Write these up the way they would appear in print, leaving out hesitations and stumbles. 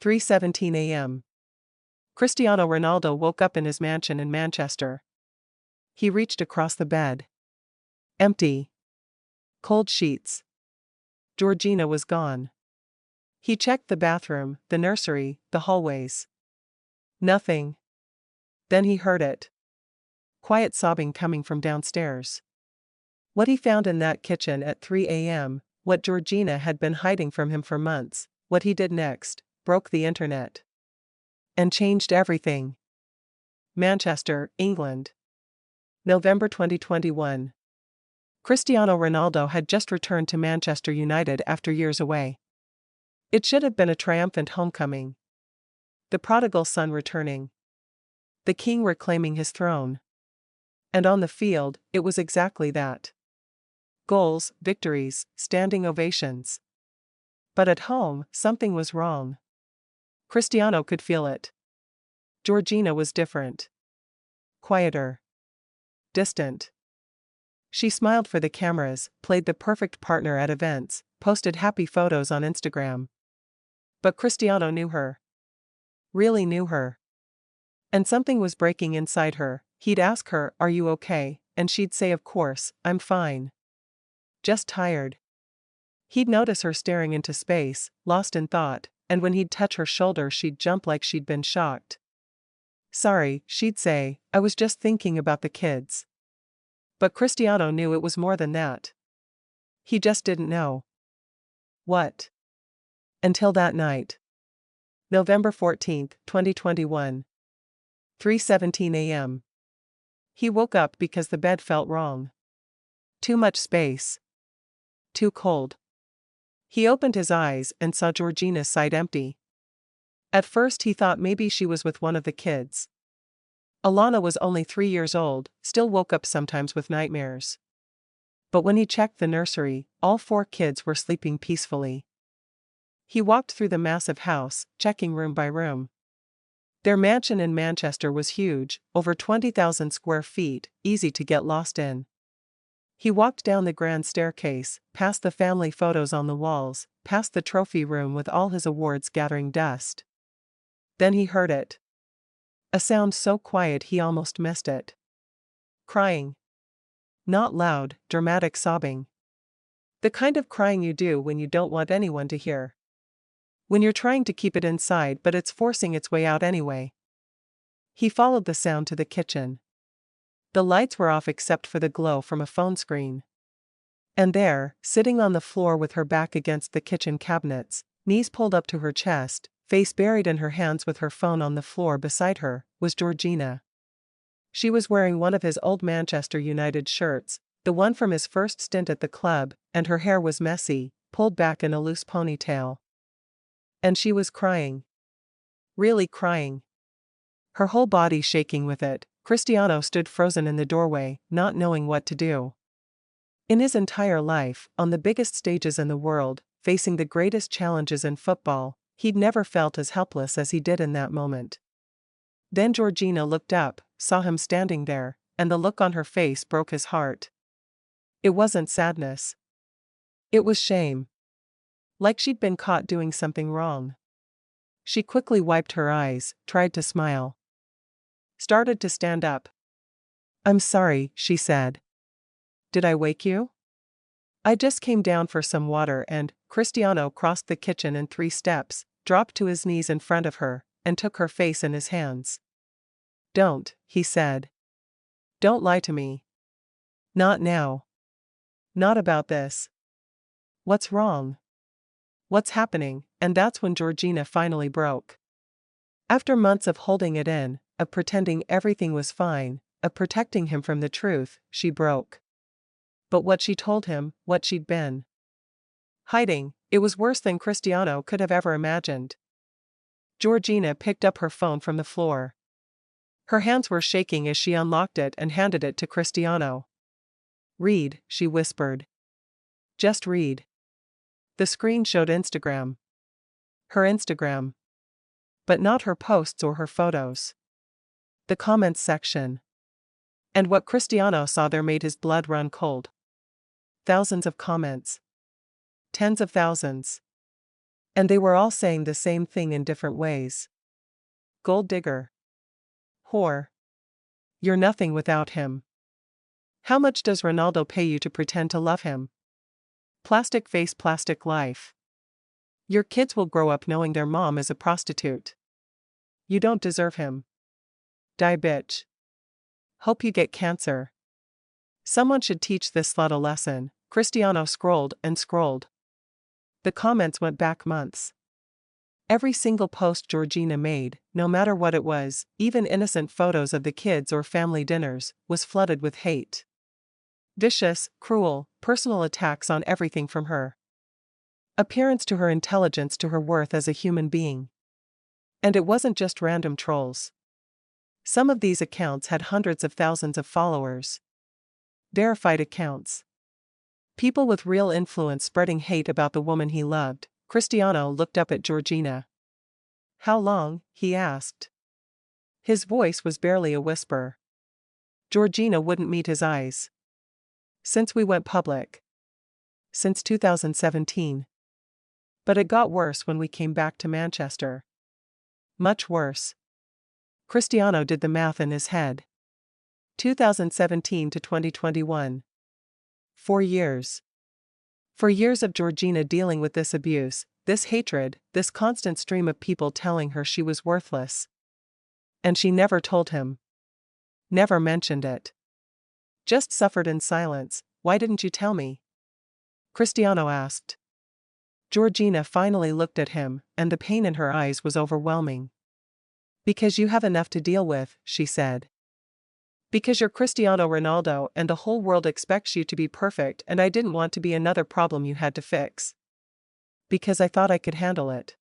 3:17 a.m. Cristiano Ronaldo woke up in his mansion in Manchester. He reached across the bed. Empty. Cold sheets. Georgina was gone. He checked the bathroom, the nursery, the hallways. Nothing. Then he heard it. Quiet sobbing coming from downstairs. What he found in that kitchen at 3 a.m., what Georgina had been hiding from him for months, what he did next, broke the internet. And changed everything. Manchester, England. November 2021. Cristiano Ronaldo had just returned to Manchester United after years away. It should have been a triumphant homecoming. The prodigal son returning. The king reclaiming his throne. And on the field, it was exactly that. Goals, victories, standing ovations. But at home, something was wrong. Cristiano could feel it. Georgina was different. Quieter. Distant. She smiled for the cameras, played the perfect partner at events, posted happy photos on Instagram. But Cristiano knew her. Really knew her. And something was breaking inside her. He'd ask her, "Are you okay?" And she'd say, "Of course, I'm fine. Just tired." He'd notice her staring into space, lost in thought, and when he'd touch her shoulder she'd jump like she'd been shocked. "Sorry," she'd say, "I was just thinking about the kids." But Cristiano knew it was more than that. He just didn't know. What? Until that night. November 14, 2021. 3:17 a.m. He woke up because the bed felt wrong. Too much space. Too cold. He opened his eyes and saw Georgina's side empty. At first he thought maybe she was with one of the kids. Alana was only 3 years old, still woke up sometimes with nightmares. But when he checked the nursery, all 4 kids were sleeping peacefully. He walked through the massive house, checking room by room. Their mansion in Manchester was huge, over 20,000 square feet, easy to get lost in. He walked down the grand staircase, past the family photos on the walls, past the trophy room with all his awards gathering dust. Then he heard it. A sound so quiet he almost missed it. Crying. Not loud, dramatic sobbing. The kind of crying you do when you don't want anyone to hear. When you're trying to keep it inside but it's forcing its way out anyway. He followed the sound to the kitchen. The lights were off except for the glow from a phone screen. And there, sitting on the floor with her back against the kitchen cabinets, knees pulled up to her chest, face buried in her hands with her phone on the floor beside her, was Georgina. She was wearing one of his old Manchester United shirts, the one from his first stint at the club, and her hair was messy, pulled back in a loose ponytail. And she was crying. Really crying. Her whole body shaking with it. Cristiano stood frozen in the doorway, not knowing what to do. In his entire life, on the biggest stages in the world, facing the greatest challenges in football, he'd never felt as helpless as he did in that moment. Then Georgina looked up, saw him standing there, and the look on her face broke his heart. It wasn't sadness. It was shame. Like she'd been caught doing something wrong. She quickly wiped her eyes, tried to smile. Started to stand up. "I'm sorry," she said. "Did I wake you?" "I just came down for some water," and Cristiano crossed the kitchen in 3 steps, dropped to his knees in front of her, and took her face in his hands. "Don't," he said. "Don't lie to me. Not now. Not about this. What's wrong? What's happening?" And that's when Georgina finally broke. After months of holding it in, of pretending everything was fine, of protecting him from the truth, she broke. But what she told him, what she'd been hiding, it was worse than Cristiano could have ever imagined. Georgina picked up her phone from the floor. Her hands were shaking as she unlocked it and handed it to Cristiano. "Read," she whispered. "Just read." The screen showed Instagram. Her Instagram. But not her posts or her photos. The comments section. And what Cristiano saw there made his blood run cold. Thousands of comments. Tens of thousands. And they were all saying the same thing in different ways. Gold digger. Whore. You're nothing without him. How much does Ronaldo pay you to pretend to love him? Plastic face, plastic life. Your kids will grow up knowing their mom is a prostitute. You don't deserve him. Die, bitch. Hope you get cancer. Someone should teach this slut a lesson. Cristiano scrolled and scrolled. The comments went back months. Every single post Georgina made, no matter what it was, even innocent photos of the kids or family dinners, was flooded with hate. Vicious, cruel, personal attacks on everything from her appearance to her intelligence to her worth as a human being. And it wasn't just random trolls. Some of these accounts had hundreds of thousands of followers. Verified accounts. People with real influence spreading hate about the woman he loved. Cristiano looked up at Georgina. How long? He asked. His voice was barely a whisper. Georgina wouldn't meet his eyes. Since we went public. Since 2017. But it got worse when we came back to Manchester. Much worse. Cristiano did the math in his head. 2017 to 2021. 4 years. 4 years of Georgina dealing with this abuse, this hatred, this constant stream of people telling her she was worthless. And she never told him. Never mentioned it. Just suffered in silence. Why didn't you tell me? Cristiano asked. Georgina finally looked at him, and the pain in her eyes was overwhelming. Because you have enough to deal with, she said. Because you're Cristiano Ronaldo and the whole world expects you to be perfect and I didn't want to be another problem you had to fix. Because I thought I could handle it.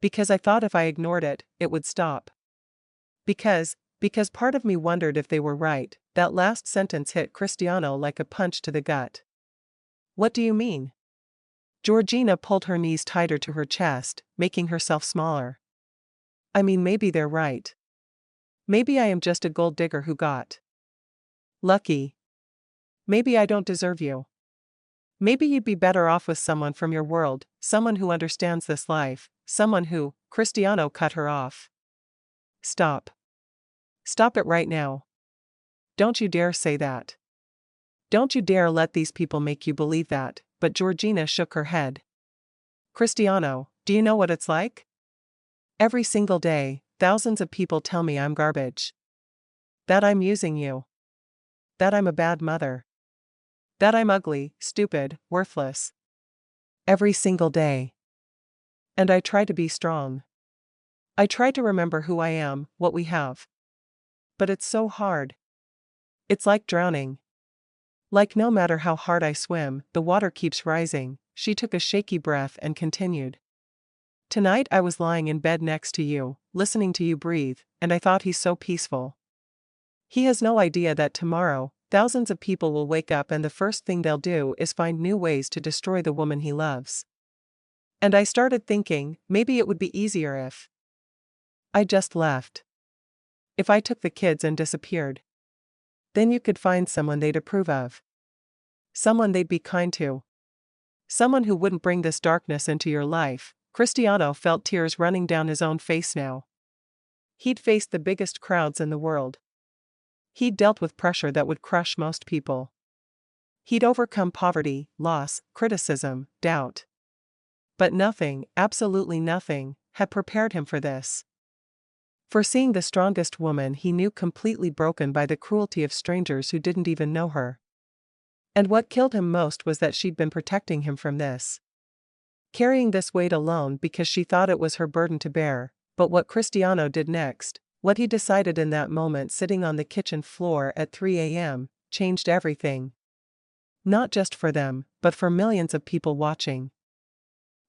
Because I thought if I ignored it, it would stop. Because part of me wondered if they were right. That last sentence hit Cristiano like a punch to the gut. What do you mean? Georgina pulled her knees tighter to her chest, making herself smaller. I mean, maybe they're right. Maybe I am just a gold digger who got lucky. Maybe I don't deserve you. Maybe you'd be better off with someone from your world, someone who understands this life, someone who. Cristiano cut her off. Stop. Stop it right now. Don't you dare say that. Don't you dare let these people make you believe that. But Georgina shook her head. Cristiano, do you know what it's like? Every single day, thousands of people tell me I'm garbage. That I'm using you. That I'm a bad mother. That I'm ugly, stupid, worthless. Every single day. And I try to be strong. I try to remember who I am, what we have. But it's so hard. It's like drowning. Like no matter how hard I swim, the water keeps rising. She took a shaky breath and continued. Tonight I was lying in bed next to you, listening to you breathe, and I thought he's so peaceful. He has no idea that tomorrow, thousands of people will wake up and the first thing they'll do is find new ways to destroy the woman he loves. And I started thinking, maybe it would be easier if I just left. If I took the kids and disappeared. Then you could find someone they'd approve of. Someone they'd be kind to. Someone who wouldn't bring this darkness into your life. Cristiano felt tears running down his own face now. He'd faced the biggest crowds in the world. He'd dealt with pressure that would crush most people. He'd overcome poverty, loss, criticism, doubt. But nothing, absolutely nothing, had prepared him for this. For seeing the strongest woman he knew completely broken by the cruelty of strangers who didn't even know her. And what killed him most was that she'd been protecting him from this. Carrying this weight alone because she thought it was her burden to bear. But what Cristiano did next, what he decided in that moment sitting on the kitchen floor at 3 a.m., changed everything. Not just for them, but for millions of people watching.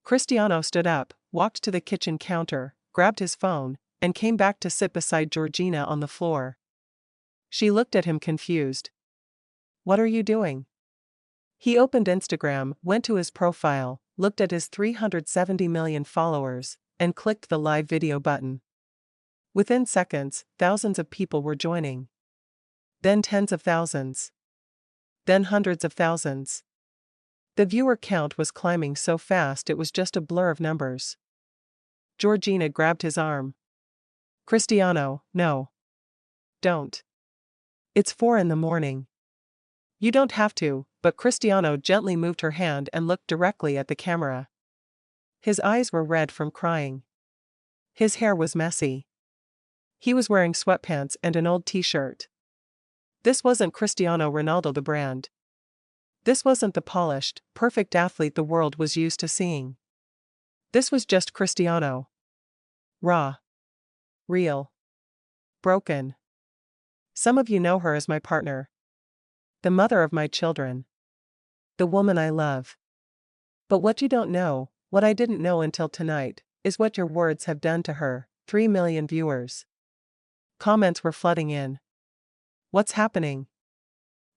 Cristiano stood up, walked to the kitchen counter, grabbed his phone, and came back to sit beside Georgina on the floor. She looked at him confused. What are you doing? He opened Instagram, went to his profile, looked at his 370 million followers, and clicked the live video button. Within seconds, thousands of people were joining. Then tens of thousands. Then hundreds of thousands. The viewer count was climbing so fast it was just a blur of numbers. Georgina grabbed his arm. Cristiano, no. Don't. It's 4 in the morning. You don't have to, but Cristiano gently moved her hand and looked directly at the camera. His eyes were red from crying. His hair was messy. He was wearing sweatpants and an old t-shirt. This wasn't Cristiano Ronaldo the brand. This wasn't the polished, perfect athlete the world was used to seeing. This was just Cristiano. Raw. Real. Broken. Some of you know her as my partner. The mother of my children. The woman I love. But what you don't know, what I didn't know until tonight, is what your words have done to her. 3 million viewers. Comments were flooding in. What's happening?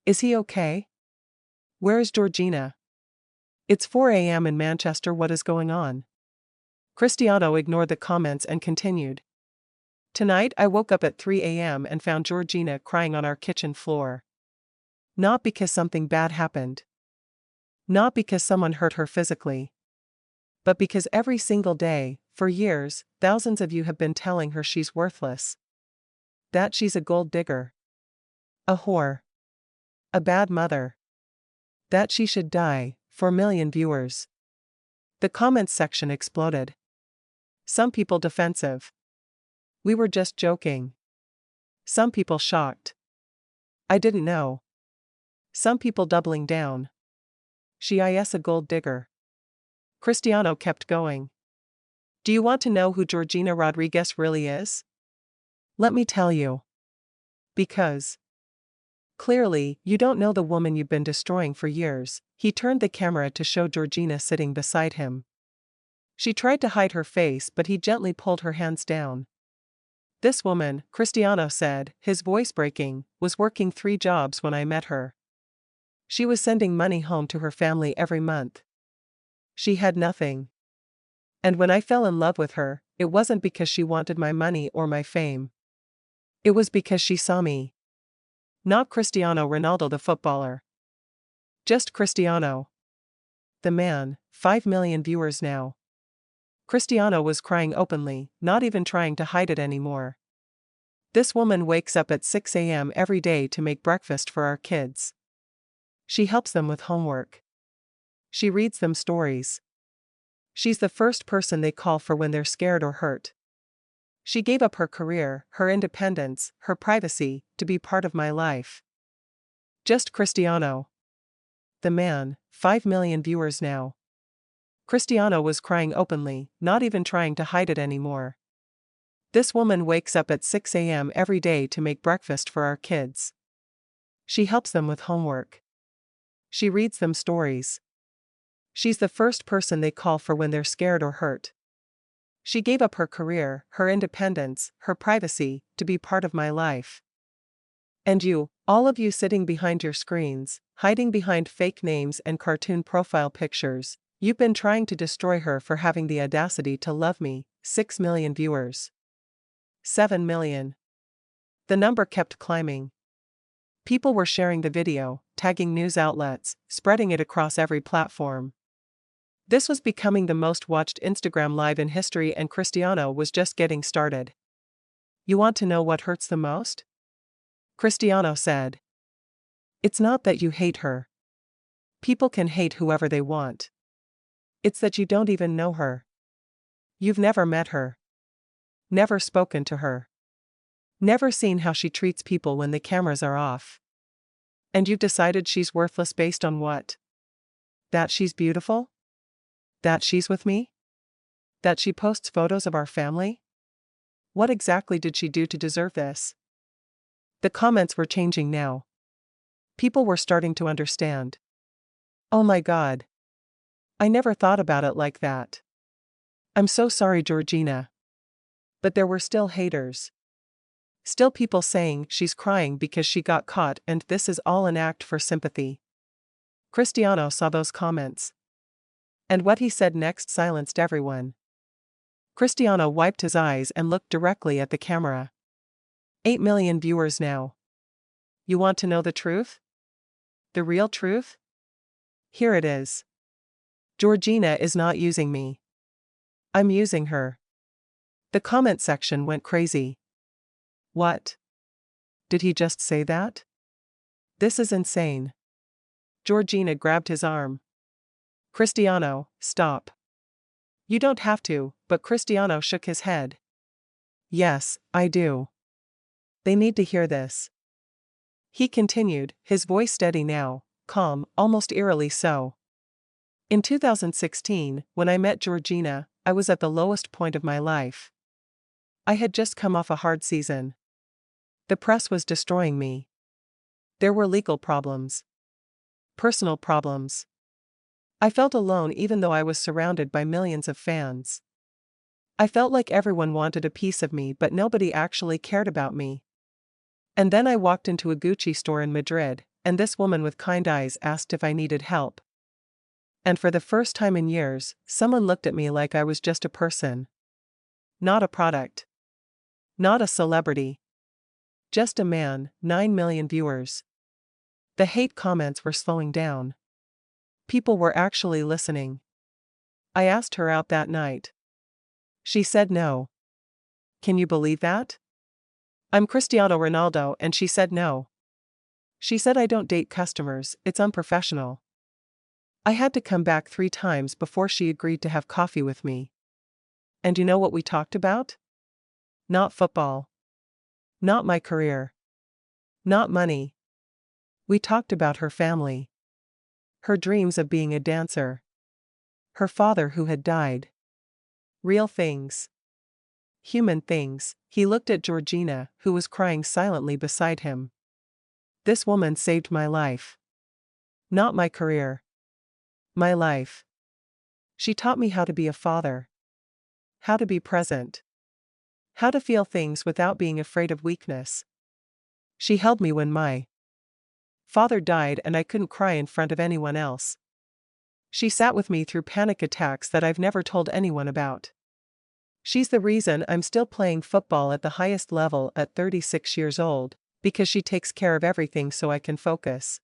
Is he okay? Where is Georgina? It's 4 a.m. in Manchester. What is going on? Cristiano ignored the comments and continued. Tonight I woke up at 3 a.m. and found Georgina crying on our kitchen floor. Not because something bad happened. Not because someone hurt her physically. But because every single day, for years, thousands of you have been telling her she's worthless. That she's a gold digger. A whore. A bad mother. That she should die. 4 million viewers. The comments section exploded. Some people defensive. We were just joking. Some people shocked. I didn't know. Some people doubling down. She is a gold digger. Cristiano kept going. Do you want to know who Georgina Rodriguez really is? Let me tell you. Because. Clearly, you don't know the woman you've been destroying for years. He turned the camera to show Georgina sitting beside him. She tried to hide her face, but he gently pulled her hands down. This woman, Cristiano said, his voice breaking, was working 3 jobs when I met her. She was sending money home to her family every month. She had nothing. And when I fell in love with her, it wasn't because she wanted my money or my fame. It was because she saw me. Not Cristiano Ronaldo the footballer. Just Cristiano. The man. 5 million viewers now. Cristiano was crying openly, not even trying to hide it anymore. This woman wakes up at 6 a.m. every day to make breakfast for our kids. She helps them with homework. She reads them stories. She's the first person they call for when they're scared or hurt. She gave up her career, her independence, her privacy, to be part of my life. Just Cristiano. The man. 5 million viewers now. Cristiano was crying openly, not even trying to hide it anymore. This woman wakes up at 6 a.m. every day to make breakfast for our kids. She helps them with homework. She reads them stories. She's the first person they call for when they're scared or hurt. She gave up her career, her independence, her privacy, to be part of my life. And you, all of you sitting behind your screens, hiding behind fake names and cartoon profile pictures, you've been trying to destroy her for having the audacity to love me. 6 million viewers. 7 million. The number kept climbing. People were sharing the video, tagging news outlets, spreading it across every platform. This was becoming the most watched Instagram Live in history, and Cristiano was just getting started. You want to know what hurts the most? Cristiano said. It's not that you hate her. People can hate whoever they want. It's that you don't even know her. You've never met her. Never spoken to her. Never seen how she treats people when the cameras are off. And you've decided she's worthless based on what? That she's beautiful? That she's with me? That she posts photos of our family? What exactly did she do to deserve this? The comments were changing now. People were starting to understand. Oh my God. I never thought about it like that. I'm so sorry, Georgina. But there were still haters. Still people saying she's crying because she got caught and this is all an act for sympathy. Cristiano saw those comments. And what he said next silenced everyone. Cristiano wiped his eyes and looked directly at the camera. 8 million viewers now. You want to know the truth? The real truth? Here it is. Georgina is not using me. I'm using her. The comment section went crazy. What? Did he just say that? This is insane. Georgina grabbed his arm. Cristiano, stop. You don't have to, but Cristiano shook his head. Yes, I do. They need to hear this. He continued, his voice steady now, calm, almost eerily so. In 2016, when I met Georgina, I was at the lowest point of my life. I had just come off a hard season. The press was destroying me. There were legal problems. Personal problems. I felt alone even though I was surrounded by millions of fans. I felt like everyone wanted a piece of me but nobody actually cared about me. And then I walked into a Gucci store in Madrid, and this woman with kind eyes asked if I needed help. And for the first time in years, someone looked at me like I was just a person. Not a product. Not a celebrity. Just a man, 9 million viewers. The hate comments were slowing down. People were actually listening. I asked her out that night. She said no. Can you believe that? I'm Cristiano Ronaldo, and she said no. She said I don't date customers, it's unprofessional. I had to come back 3 times before she agreed to have coffee with me. And you know what we talked about? Not football. Not my career. Not money. We talked about her family. Her dreams of being a dancer. Her father who had died. Real things. Human things. He looked at Georgina, who was crying silently beside him. This woman saved my life. Not my career. My life. She taught me how to be a father. How to be present. How to feel things without being afraid of weakness. She held me when my father died and I couldn't cry in front of anyone else. She sat with me through panic attacks that I've never told anyone about. She's the reason I'm still playing football at the highest level at 36 years old, because she takes care of everything so I can focus.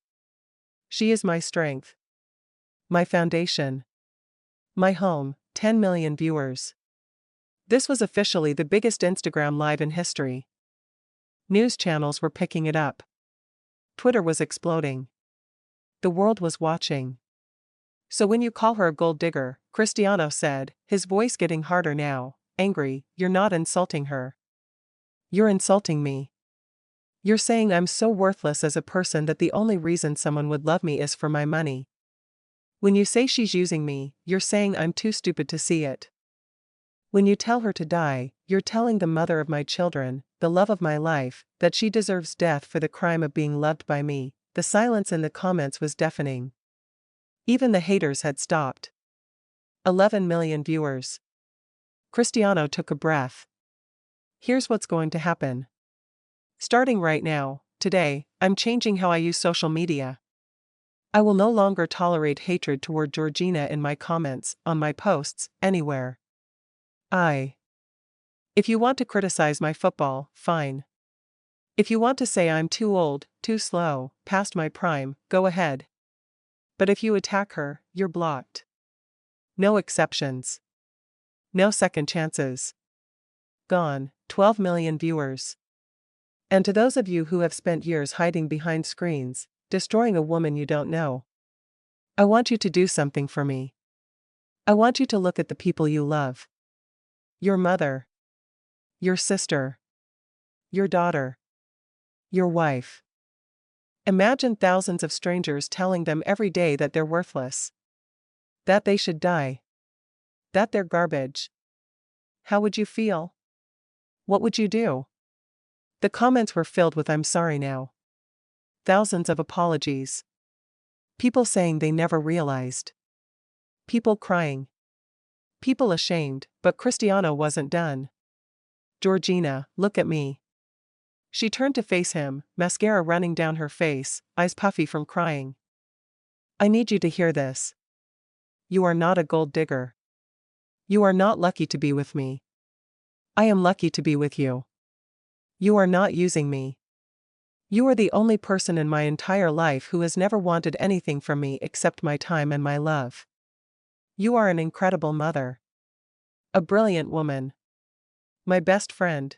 She is my strength. My foundation. My home, 10 million viewers. This was officially the biggest Instagram live in history. News channels were picking it up. Twitter was exploding. The world was watching. So when you call her a gold digger, Cristiano said, his voice getting harder now, angry, you're not insulting her. You're insulting me. You're saying I'm so worthless as a person that the only reason someone would love me is for my money. When you say she's using me, you're saying I'm too stupid to see it. When you tell her to die, you're telling the mother of my children, the love of my life, that she deserves death for the crime of being loved by me. The silence in the comments was deafening. Even the haters had stopped. 11 million viewers. Cristiano took a breath. Here's what's going to happen. Starting right now, today, I'm changing how I use social media. I will no longer tolerate hatred toward Georgina in my comments, on my posts, anywhere. If you want to criticize my football, fine. If you want to say I'm too old, too slow, past my prime, go ahead. But if you attack her, you're blocked. No exceptions. No second chances. Gone, 12 million viewers. And to those of you who have spent years hiding behind screens, destroying a woman you don't know, I want you to do something for me. I want you to look at the people you love. Your mother. Your sister. Your daughter. Your wife. Imagine thousands of strangers telling them every day that they're worthless. That they should die. That they're garbage. How would you feel? What would you do? The comments were filled with "I'm sorry now." Thousands of apologies. People saying they never realized. People crying. People ashamed, but Cristiano wasn't done. Georgina, look at me. She turned to face him, mascara running down her face, eyes puffy from crying. I need you to hear this. You are not a gold digger. You are not lucky to be with me. I am lucky to be with you. You are not using me. You are the only person in my entire life who has never wanted anything from me except my time and my love. You are an incredible mother. A brilliant woman. My best friend.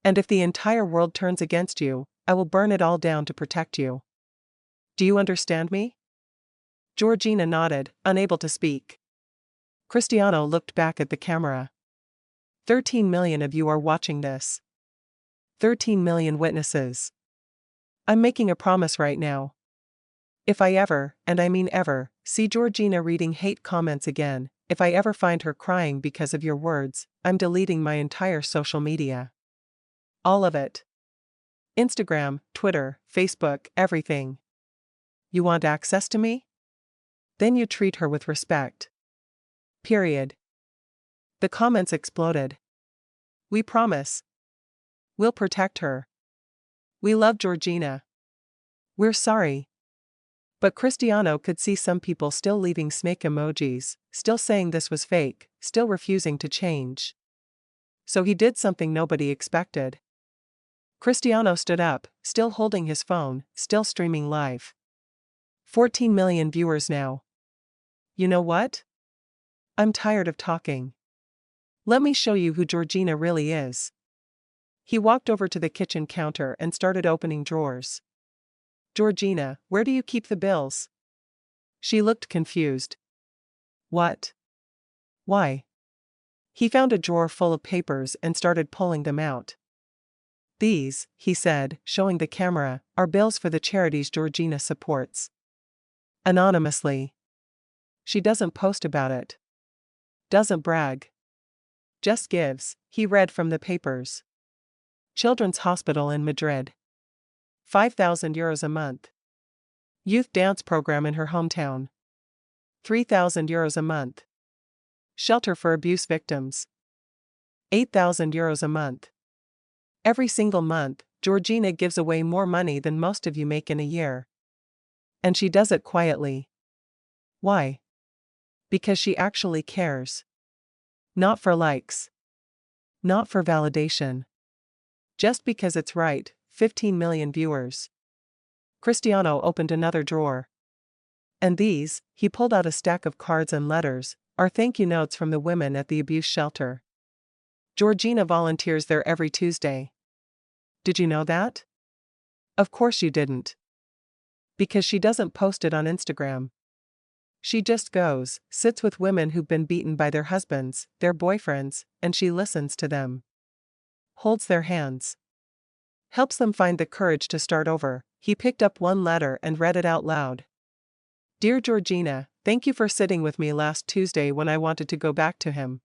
And if the entire world turns against you, I will burn it all down to protect you. Do you understand me? Georgina nodded, unable to speak. Cristiano looked back at the camera. 13 million of you are watching this. 13 million witnesses. I'm making a promise right now. If I ever, and I mean ever, see Georgina reading hate comments again, if I ever find her crying because of your words, I'm deleting my entire social media. All of it. Instagram, Twitter, Facebook, everything. You want access to me? Then you treat her with respect. Period. The comments exploded. We promise. We'll protect her. We love Georgina. We're sorry. But Cristiano could see some people still leaving snake emojis, still saying this was fake, still refusing to change. So he did something nobody expected. Cristiano stood up, still holding his phone, still streaming live. 14 million viewers now. You know what? I'm tired of talking. Let me show you who Georgina really is. He walked over to the kitchen counter and started opening drawers. Georgina, where do you keep the bills? She looked confused. What? Why? He found a drawer full of papers and started pulling them out. These, he said, showing the camera, are bills for the charities Georgina supports. Anonymously. She doesn't post about it. Doesn't brag. Just gives, he read from the papers. Children's Hospital in Madrid. 5,000 euros a month. Youth dance program in her hometown. 3,000 euros a month. Shelter for abuse victims. 8,000 euros a month. Every single month, Georgina gives away more money than most of you make in a year. And she does it quietly. Why? Because she actually cares. Not for likes. Not for validation. Just because it's right. 15 million viewers. Cristiano opened another drawer. And these, he pulled out a stack of cards and letters, are thank you notes from the women at the abuse shelter. Georgina volunteers there every Tuesday. Did you know that? Of course you didn't. Because she doesn't post it on Instagram. She just goes, sits with women who've been beaten by their husbands, their boyfriends, and she listens to them. Holds their hands. Helps them find the courage to start over. He picked up one letter and read it out loud. Dear Georgina, thank you for sitting with me last Tuesday when I wanted to go back to him.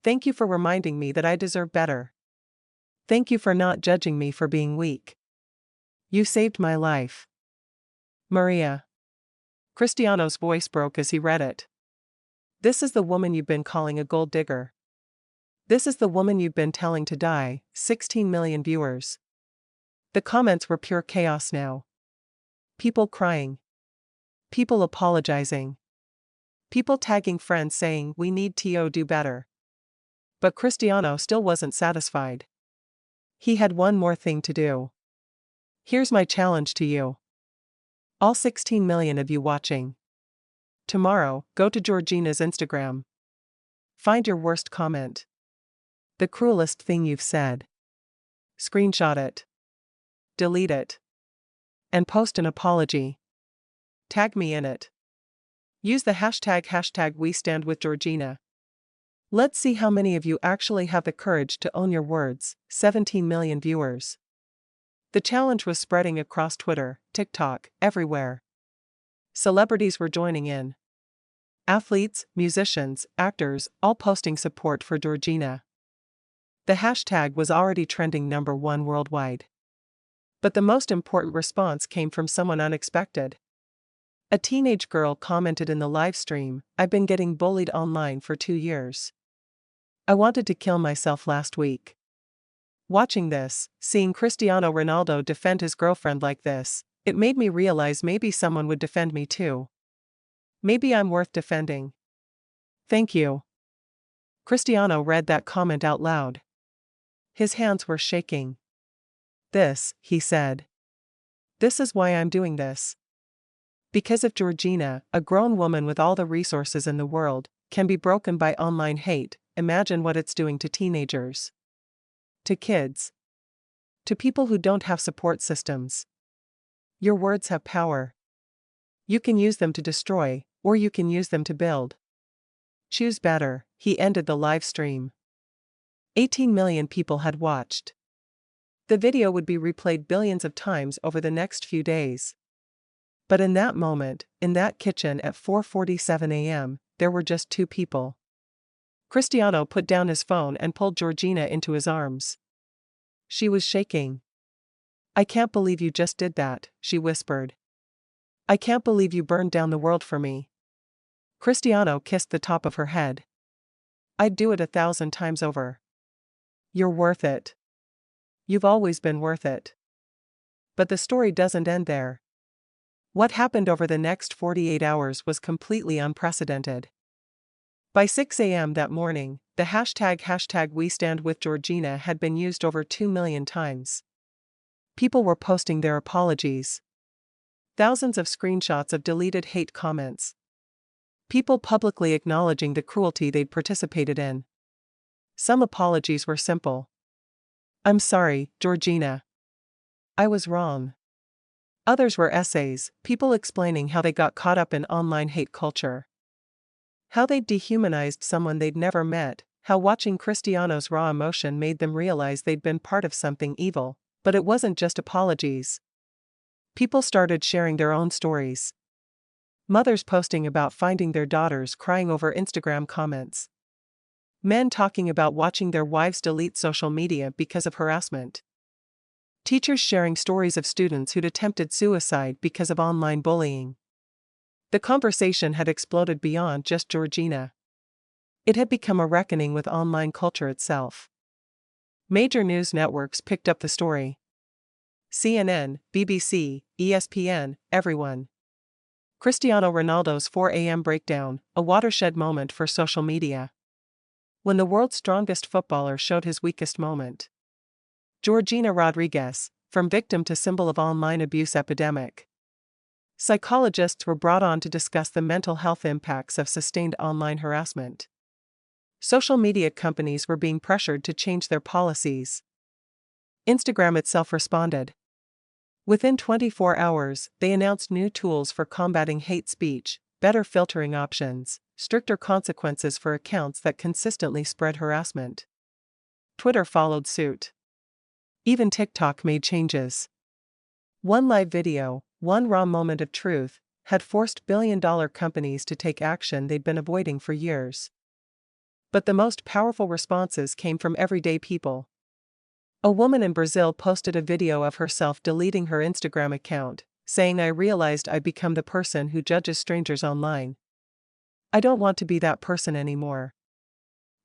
Thank you for reminding me that I deserve better. Thank you for not judging me for being weak. You saved my life. Maria. Cristiano's voice broke as he read it. This is the woman you've been calling a gold digger. This is the woman you've been telling to die. 16 million viewers. The comments were pure chaos now. People crying. People apologizing. People tagging friends saying we need to do better. But Cristiano still wasn't satisfied. He had one more thing to do. Here's my challenge to you. All 16 million of you watching. Tomorrow, go to Georgina's Instagram. Find your worst comment. The cruelest thing you've said. Screenshot it. Delete it. And post an apology. Tag me in it. Use the hashtag We Stand With Georgina. Let's see how many of you actually have the courage to own your words. 17 million viewers. The challenge was spreading across Twitter, TikTok, everywhere. Celebrities were joining in. Athletes, musicians, actors, all posting support for Georgina. The hashtag was already trending #1 worldwide. But the most important response came from someone unexpected. A teenage girl commented in the live stream, I've been getting bullied online for 2 years. I wanted to kill myself last week. Watching this, seeing Cristiano Ronaldo defend his girlfriend like this, it made me realize maybe someone would defend me too. Maybe I'm worth defending. Thank you. Cristiano read that comment out loud. His hands were shaking. This, he said. This is why I'm doing this. Because if Georgina, a grown woman with all the resources in the world, can be broken by online hate, imagine what it's doing to teenagers. To kids. To people who don't have support systems. Your words have power. You can use them to destroy, or you can use them to build. Choose better. He ended the live stream. 18 million people had watched. The video would be replayed billions of times over the next few days. But in that moment, in that kitchen at 4:47 a.m., there were just two people. Cristiano put down his phone and pulled Georgina into his arms. She was shaking. "I can't believe you just did that," she whispered. "I can't believe you burned down the world for me." Cristiano kissed the top of her head. "I'd do it 1,000 times over. You're worth it. You've always been worth it." But the story doesn't end there. What happened over the next 48 hours was completely unprecedented. By 6 a.m. that morning, the hashtag #WeStandWithGeorgina had been used over 2 million times. People were posting their apologies. Thousands of screenshots of deleted hate comments. People publicly acknowledging the cruelty they'd participated in. Some apologies were simple. "I'm sorry, Georgina. I was wrong." Others were essays, people explaining how they got caught up in online hate culture. How they'd dehumanized someone they'd never met, how watching Cristiano's raw emotion made them realize they'd been part of something evil. But it wasn't just apologies. People started sharing their own stories. Mothers posting about finding their daughters crying over Instagram comments. Men talking about watching their wives delete social media because of harassment. Teachers sharing stories of students who'd attempted suicide because of online bullying. The conversation had exploded beyond just Georgina. It had become a reckoning with online culture itself. Major news networks picked up the story. CNN, BBC, ESPN, everyone. Cristiano Ronaldo's 4 a.m. breakdown, a watershed moment for social media. When the world's strongest footballer showed his weakest moment. Georgina Rodriguez, from victim to symbol of online abuse epidemic. Psychologists were brought on to discuss the mental health impacts of sustained online harassment. Social media companies were being pressured to change their policies. Instagram itself responded. Within 24 hours, they announced new tools for combating hate speech, better filtering options, stricter consequences for accounts that consistently spread harassment. Twitter followed suit. Even TikTok made changes. One live video, one raw moment of truth, had forced billion-dollar companies to take action they'd been avoiding for years. But the most powerful responses came from everyday people. A woman in Brazil posted a video of herself deleting her Instagram account, saying, "I realized I've become the person who judges strangers online. I don't want to be that person anymore."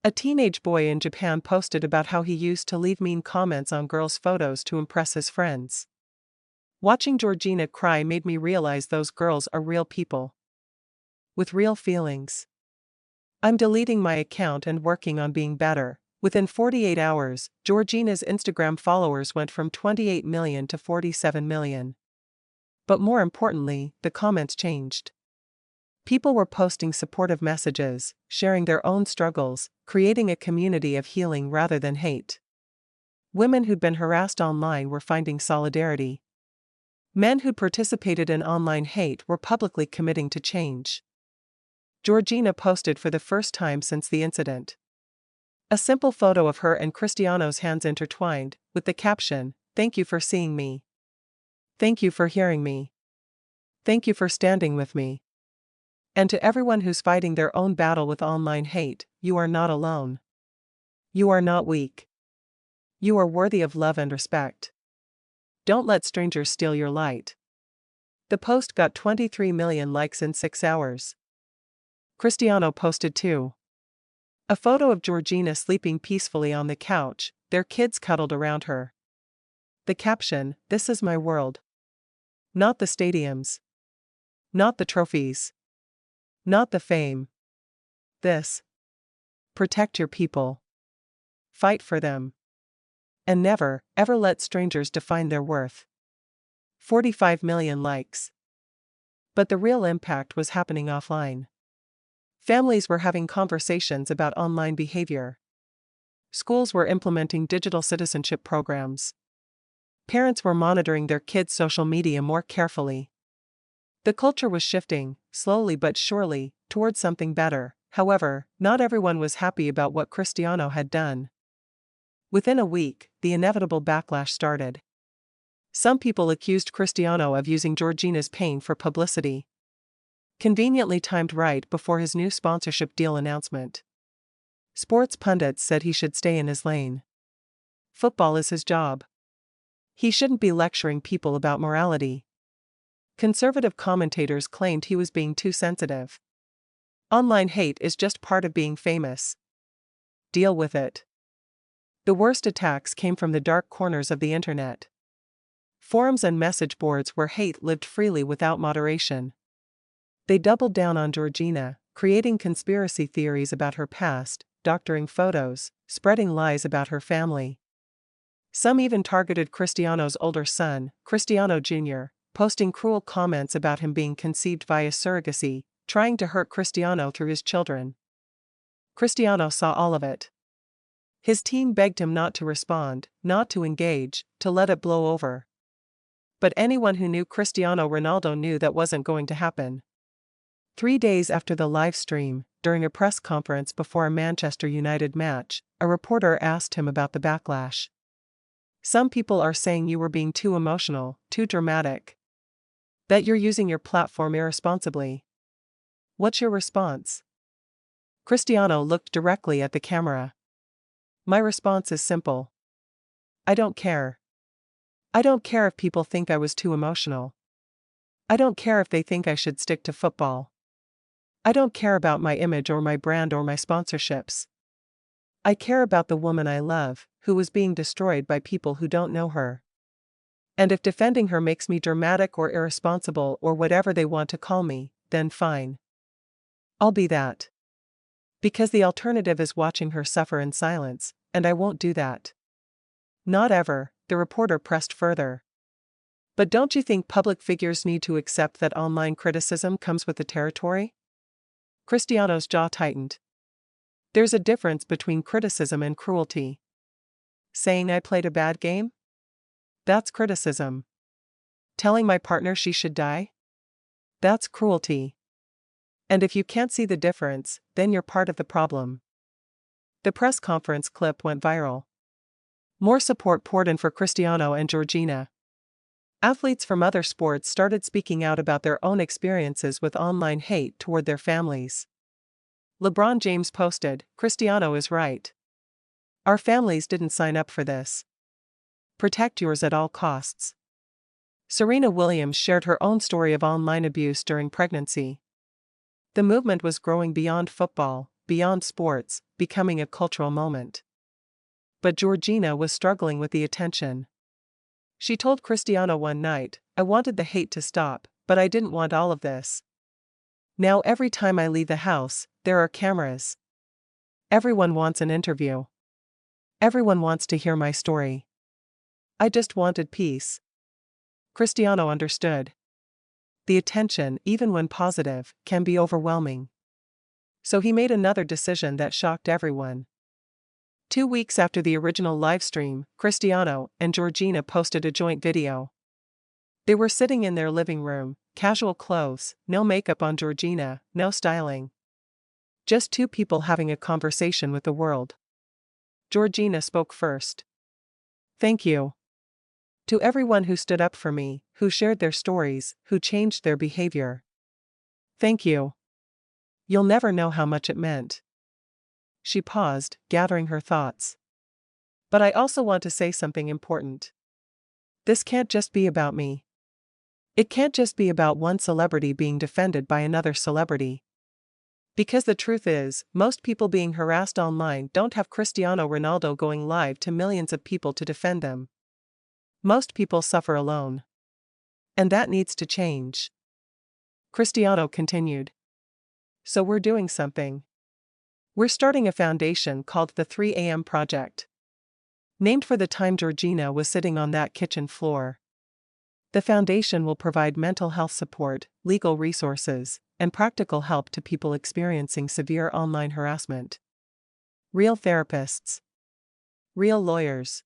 A teenage boy in Japan posted about how he used to leave mean comments on girls' photos to impress his friends. Watching Georgina cry made me realize those girls are real people. With real feelings. "I'm deleting my account and working on being better." Within 48 hours, Georgina's Instagram followers went from 28 million to 47 million. But more importantly, the comments changed. People were posting supportive messages, sharing their own struggles, creating a community of healing rather than hate. Women who'd been harassed online were finding solidarity. Men who'd participated in online hate were publicly committing to change. Georgina posted for the first time since the incident. A simple photo of her and Cristiano's hands intertwined, with the caption, "Thank you for seeing me. Thank you for hearing me. Thank you for standing with me." And to everyone who's fighting their own battle with online hate, you are not alone. You are not weak. You are worthy of love and respect. Don't let strangers steal your light. The post got 23 million likes in 6 hours. Cristiano posted too. A photo of Georgina sleeping peacefully on the couch, their kids cuddled around her. The caption, "This is my world. Not the stadiums. Not the trophies. Not the fame. This. Protect your people. Fight for them. And never, ever let strangers define their worth." 45 million likes. But the real impact was happening offline. Families were having conversations about online behavior. Schools were implementing digital citizenship programs. Parents were monitoring their kids' social media more carefully. The culture was shifting, slowly but surely, towards something better. However, not everyone was happy about what Cristiano had done. Within a week, the inevitable backlash started. Some people accused Cristiano of using Georgina's pain for publicity. Conveniently timed right before his new sponsorship deal announcement. Sports pundits said he should stay in his lane. Football is his job. He shouldn't be lecturing people about morality. Conservative commentators claimed he was being too sensitive. Online hate is just part of being famous. Deal with it. The worst attacks came from the dark corners of the internet. Forums and message boards where hate lived freely without moderation. They doubled down on Georgina, creating conspiracy theories about her past, doctoring photos, spreading lies about her family. Some even targeted Cristiano's older son, Cristiano Jr., posting cruel comments about him being conceived via surrogacy, trying to hurt Cristiano through his children. Cristiano saw all of it. His team begged him not to respond, not to engage, to let it blow over. But anyone who knew Cristiano Ronaldo knew that wasn't going to happen. 3 days after the live stream, during a press conference before a Manchester United match, a reporter asked him about the backlash. Some people are saying you were being too emotional, too dramatic. That you're using your platform irresponsibly. What's your response? Cristiano looked directly at the camera. My response is simple. I don't care. I don't care if people think I was too emotional. I don't care if they think I should stick to football. I don't care about my image or my brand or my sponsorships. I care about the woman I love, who was being destroyed by people who don't know her. And if defending her makes me dramatic or irresponsible or whatever they want to call me, then fine. I'll be that. Because the alternative is watching her suffer in silence, and I won't do that. Not ever, the reporter pressed further. But don't you think public figures need to accept that online criticism comes with the territory? Cristiano's jaw tightened. There's a difference between criticism and cruelty. Saying I played a bad game? That's criticism. Telling my partner she should die? That's cruelty. And if you can't see the difference, then you're part of the problem. The press conference clip went viral. More support poured in for Cristiano and Georgina. Athletes from other sports started speaking out about their own experiences with online hate toward their families. LeBron James posted, "Cristiano is right. Our families didn't sign up for this. Protect yours at all costs." Serena Williams shared her own story of online abuse during pregnancy. The movement was growing beyond football, beyond sports, becoming a cultural moment. But Georgina was struggling with the attention. She told Cristiano one night, "I wanted the hate to stop, but I didn't want all of this. Now every time I leave the house, there are cameras. Everyone wants an interview. Everyone wants to hear my story. I just wanted peace." Cristiano understood. The attention, even when positive, can be overwhelming. So he made another decision that shocked everyone. 2 weeks after the original livestream, Cristiano and Georgina posted a joint video. They were sitting in their living room, casual clothes, no makeup on Georgina, no styling. Just two people having a conversation with the world. Georgina spoke first. "Thank you. To everyone who stood up for me, who shared their stories, who changed their behavior. Thank you. You'll never know how much it meant." She paused, gathering her thoughts. "But I also want to say something important. This can't just be about me. It can't just be about one celebrity being defended by another celebrity. Because the truth is, most people being harassed online don't have Cristiano Ronaldo going live to millions of people to defend them. Most people suffer alone. And that needs to change." Cristiano continued. "So we're doing something. We're starting a foundation called the 3 a.m. Project. Named for the time Georgina was sitting on that kitchen floor. The foundation will provide mental health support, legal resources, and practical help to people experiencing severe online harassment. Real therapists. Real lawyers.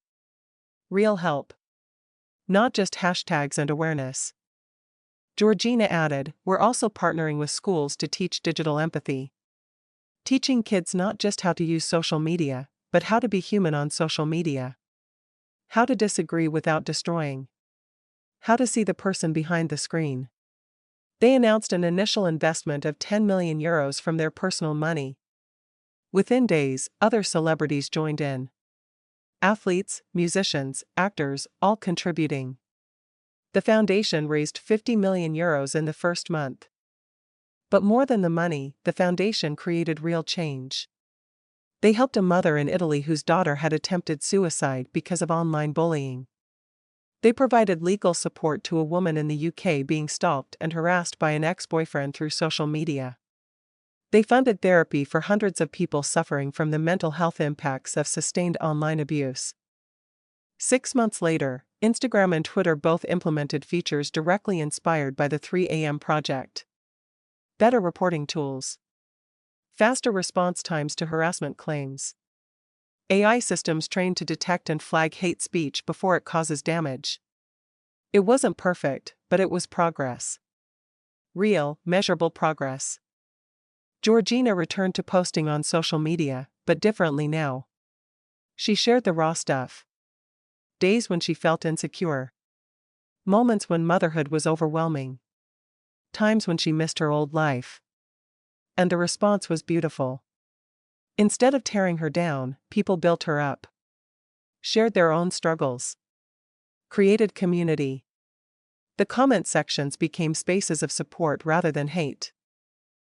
Real help. Not just hashtags and awareness. Georgina added, "We're also partnering with schools to teach digital empathy. Teaching kids not just how to use social media, but how to be human on social media. How to disagree without destroying. How to see the person behind the screen." They announced an initial investment of €10 million from their personal money. Within days, other celebrities joined in. Athletes, musicians, actors, all contributing. The foundation raised €50 million in the first month. But more than the money, the foundation created real change. They helped a mother in Italy whose daughter had attempted suicide because of online bullying. They provided legal support to a woman in the UK being stalked and harassed by an ex-boyfriend through social media. They funded therapy for hundreds of people suffering from the mental health impacts of sustained online abuse. 6 months later, Instagram and Twitter both implemented features directly inspired by the 3am project. Better reporting tools. Faster response times to harassment claims. AI systems trained to detect and flag hate speech before it causes damage. It wasn't perfect, but it was progress. Real, measurable progress. Georgina returned to posting on social media, but differently now. She shared the raw stuff. Days when she felt insecure. Moments when motherhood was overwhelming. Times when she missed her old life. And the response was beautiful. Instead of tearing her down, people built her up. Shared their own struggles. Created community. The comment sections became spaces of support rather than hate.